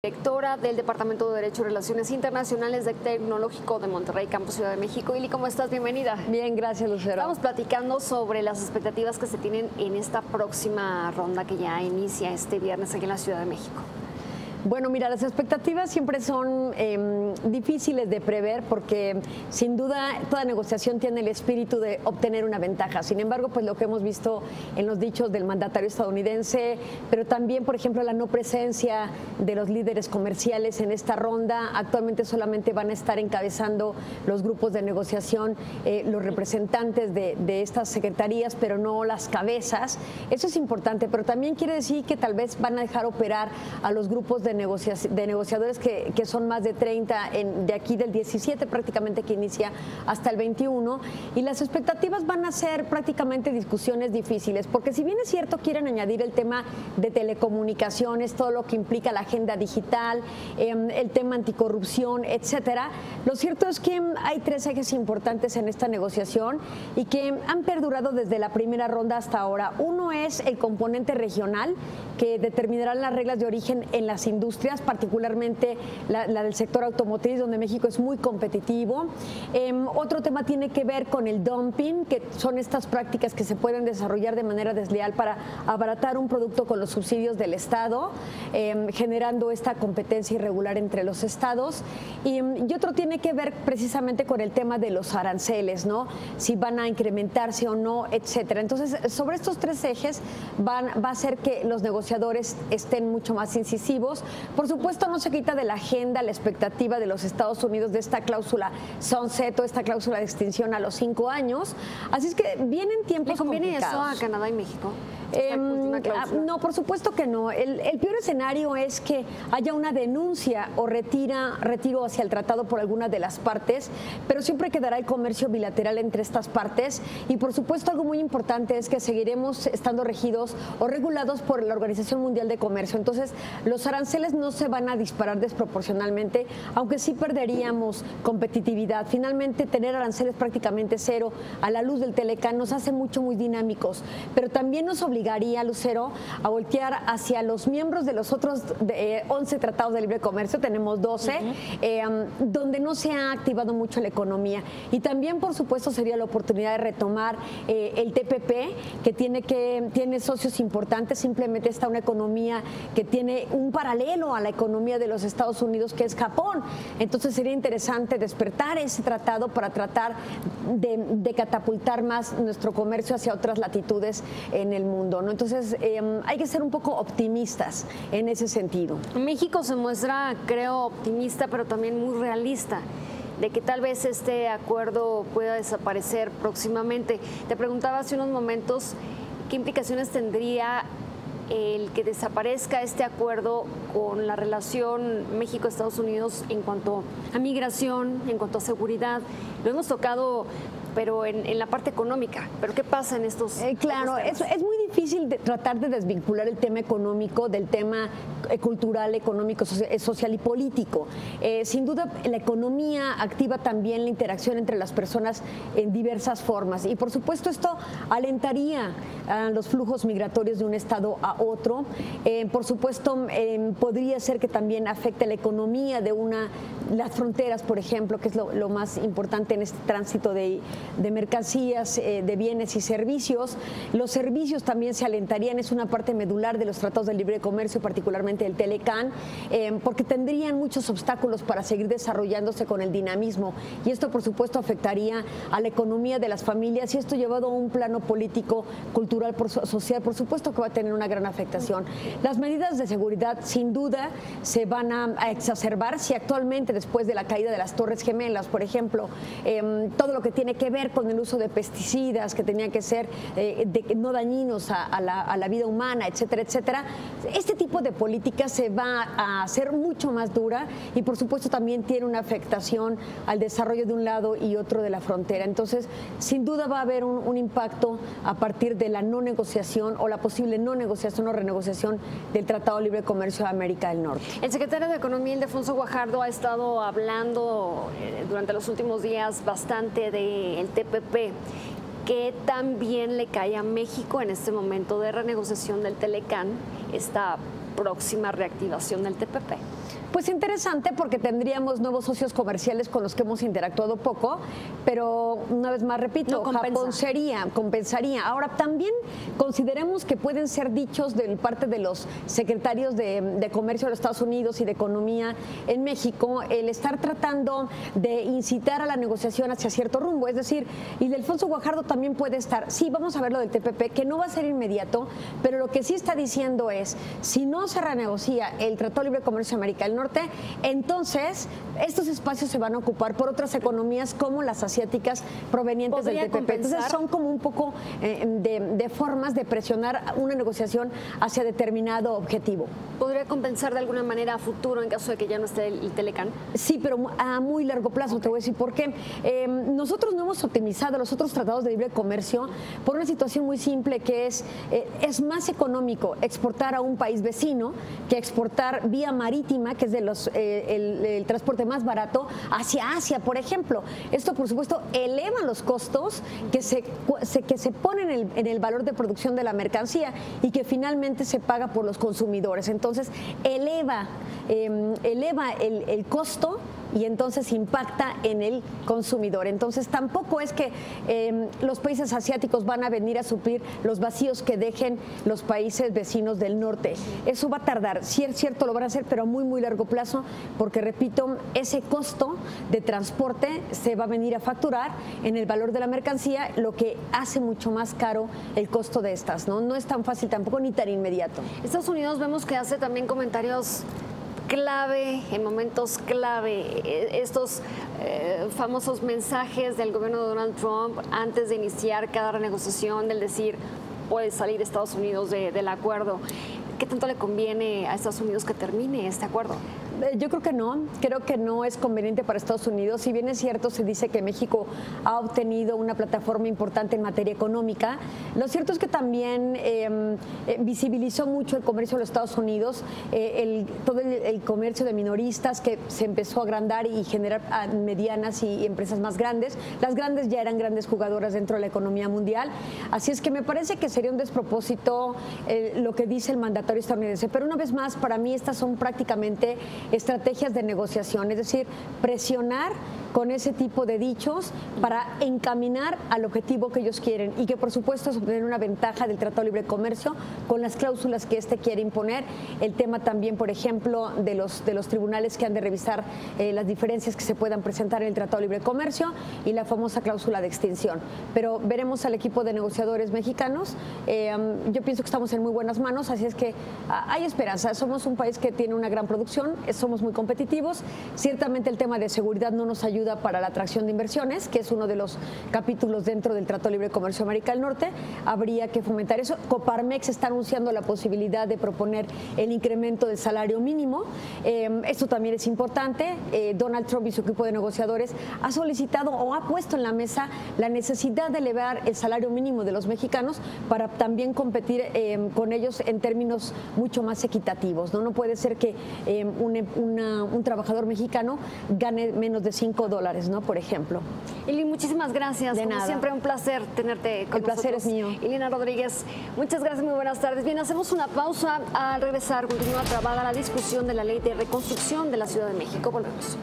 Directora del Departamento de Derecho y Relaciones Internacionales del Tecnológico de Monterrey, Campus Ciudad de México. Ili, ¿cómo estás? Bienvenida. Bien, gracias, Lucero. Estamos platicando sobre las expectativas que se tienen en esta próxima ronda que ya inicia este viernes aquí en la Ciudad de México. Bueno, mira, las expectativas siempre son difíciles de prever porque sin duda toda negociación tiene el espíritu de obtener una ventaja. Sin embargo, pues lo que hemos visto en los dichos del mandatario estadounidense, pero también, por ejemplo, la no presencia de los líderes comerciales en esta ronda. Actualmente solamente van a estar encabezando los grupos de negociación los representantes de estas secretarías, pero no las cabezas. Eso es importante, pero también quiere decir que tal vez van a dejar operar a los grupos de negociadores que son más de 30 de aquí del 17 prácticamente que inicia hasta el 21, y las expectativas van a ser prácticamente discusiones difíciles, porque si bien es cierto quieren añadir el tema de telecomunicaciones, todo lo que implica la agenda digital, el tema anticorrupción, etcétera, lo cierto es que hay tres ejes importantes en esta negociación y que han perdurado desde la primera ronda hasta ahora. Uno es el componente regional, que determinará las reglas de origen en las industrias, particularmente la del sector automotriz, donde México es muy competitivo. Otro tema tiene que ver con el dumping, que son estas prácticas que se pueden desarrollar de manera desleal para abaratar un producto con los subsidios del Estado, generando esta competencia irregular entre los estados. Y otro tiene que ver precisamente con el tema de los aranceles, ¿no? Si van a incrementarse o no, etcétera. Entonces, sobre estos tres ejes va a hacer que los negociadores estén mucho más incisivos. Por supuesto, no se quita de la agenda la expectativa de los Estados Unidos de esta cláusula sunset o esta cláusula de extinción a los 5 años. Así es que vienen tiempos complicados. ¿Le conviene eso a Canadá y México? No, por supuesto que no. El peor escenario es que haya una denuncia o retiro hacia el tratado por alguna de las partes, pero siempre quedará el comercio bilateral entre estas partes. Y por supuesto, algo muy importante es que seguiremos estando regidos o regulados por la Organización Mundial de Comercio. Entonces, los aranceles no se van a disparar desproporcionalmente, aunque sí perderíamos competitividad. Finalmente, tener aranceles prácticamente cero a la luz del Telecán nos hace muy dinámicos, pero también nos obligaría, Lucero, a voltear hacia los miembros de los otros 11 tratados de libre comercio, tenemos 12, donde no se ha activado mucho la economía. Y también, por supuesto, sería la oportunidad de retomar el TPP, que tiene socios importantes. Simplemente está una economía que tiene un paralelo a la economía de los Estados Unidos, que es Japón. Entonces sería interesante despertar ese tratado para tratar de catapultar más nuestro comercio hacia otras latitudes en el mundo, ¿no? Entonces hay que ser un poco optimistas en ese sentido. México se muestra, creo, optimista, pero también muy realista, de que tal vez este acuerdo pueda desaparecer próximamente. Te preguntaba hace unos momentos qué implicaciones tendría el que desaparezca este acuerdo con la relación México-Estados Unidos en cuanto a migración, en cuanto a seguridad. Lo hemos tocado, pero en la parte económica. ¿Pero qué pasa en estos Claro, es muy difícil tratar de desvincular el tema económico del tema cultural, económico, social y político. Sin duda, la economía activa también la interacción entre las personas en diversas formas. Y, por supuesto, esto alentaría los flujos migratorios de un estado a otro. Por supuesto, podría ser que también afecte la economía de las fronteras, por ejemplo, que es lo más importante en este tránsito de mercancías, de bienes y servicios. Los servicios también se alentarían, es una parte medular de los tratados de libre comercio, particularmente el Telecán, porque tendrían muchos obstáculos para seguir desarrollándose con el dinamismo, y esto por supuesto afectaría a la economía de las familias, y esto llevado a un plano político, cultural, social, por supuesto que va a tener una gran afectación. Las medidas de seguridad sin duda se van a exacerbar si actualmente, después de la caída de las Torres Gemelas, por ejemplo, todo lo que tiene que ver con el uso de pesticidas que tenían que ser no dañinos a la vida humana, etcétera, etcétera. Este tipo de política se va a hacer mucho más dura y, por supuesto, también tiene una afectación al desarrollo de un lado y otro de la frontera. Entonces, sin duda va a haber un impacto a partir de la no negociación o la posible no negociación o renegociación del Tratado de Libre Comercio de América del Norte. El secretario de Economía, Ildefonso Guajardo, ha estado hablando durante los últimos días bastante del TPP. ¿Qué tan bien le cae a México en este momento de renegociación del Telecán esta próxima reactivación del TPP? Pues interesante porque tendríamos nuevos socios comerciales con los que hemos interactuado poco, pero una vez más repito, no Japón compensaría. Ahora también consideremos que pueden ser dichos de parte de los secretarios de Comercio de los Estados Unidos y de Economía en México, el estar tratando de incitar a la negociación hacia cierto rumbo. Es decir, Ildefonso Guajardo también puede estar, sí, vamos a ver lo del TPP, que no va a ser inmediato, pero lo que sí está diciendo es, si no se renegocia el Tratado de Libre Comercio de América del Norte, entonces estos espacios se van a ocupar por otras economías como las asiáticas provenientes del TPP. Compensar? Entonces son como un poco de formas de presionar una negociación hacia determinado objetivo. ¿Podría compensar de alguna manera a futuro en caso de que ya no esté el Telecán? Sí, pero a muy largo plazo, te voy a decir por qué. Nosotros no hemos optimizado los otros tratados de libre comercio por una situación muy simple que es más económico exportar a un país vecino que exportar vía marítima, que es de el transporte más barato, hacia Asia, por ejemplo. Esto, por supuesto, eleva los costos que se ponen en el valor de producción de la mercancía y que finalmente se paga por los consumidores. Entonces, eleva el costo y entonces impacta en el consumidor. Entonces tampoco es que los países asiáticos van a venir a suplir los vacíos que dejen los países vecinos del norte. Eso va a tardar, sí es cierto, lo van a hacer, pero a muy, muy largo plazo, porque repito, ese costo de transporte se va a venir a facturar en el valor de la mercancía, lo que hace mucho más caro el costo de estas, ¿no? No es tan fácil tampoco ni tan inmediato. Estados Unidos vemos que hace también comentarios clave, en momentos clave, estos famosos mensajes del gobierno de Donald Trump antes de iniciar cada renegociación, del decir, puede salir Estados Unidos del acuerdo. ¿Qué tanto le conviene a Estados Unidos que termine este acuerdo? Yo creo que no es conveniente para Estados Unidos. Si bien es cierto, se dice que México ha obtenido una plataforma importante en materia económica, lo cierto es que también visibilizó mucho el comercio de los Estados Unidos, todo el comercio de minoristas que se empezó a agrandar y generar medianas y empresas más grandes. Las grandes ya eran grandes jugadoras dentro de la economía mundial. Así es que me parece que sería un despropósito lo que dice el mandatario estadounidense. Pero una vez más, para mí estas son prácticamente estrategias de negociación, es decir, presionar con ese tipo de dichos para encaminar al objetivo que ellos quieren y que por supuesto es obtener una ventaja del Tratado de Libre Comercio con las cláusulas que este quiere imponer. El tema también, por ejemplo, de los tribunales que han de revisar las diferencias que se puedan presentar en el Tratado de Libre Comercio y la famosa cláusula de extinción. Pero veremos al equipo de negociadores mexicanos. Yo pienso que estamos en muy buenas manos, así es que hay esperanza. Somos un país que tiene una gran producción, somos muy competitivos. Ciertamente el tema de seguridad no nos ayuda para la atracción de inversiones, que es uno de los capítulos dentro del Tratado de Libre Comercio de América del Norte. Habría que fomentar eso. Coparmex está anunciando la posibilidad de proponer el incremento del salario mínimo. Esto también es importante. Donald Trump y su equipo de negociadores ha solicitado o ha puesto en la mesa la necesidad de elevar el salario mínimo de los mexicanos para también competir con ellos en términos mucho más equitativos, ¿no? No puede ser que un trabajador mexicano gane menos de $5, ¿no? Por ejemplo. Ili, muchísimas gracias. De Como nada. siempre, un placer tenerte con nosotros. El placer es mío. Ilina Rodríguez, muchas gracias, muy buenas tardes. Bien, hacemos una pausa. Al regresar, continúa trabada la discusión de la ley de reconstrucción de la Ciudad de México. Volvemos.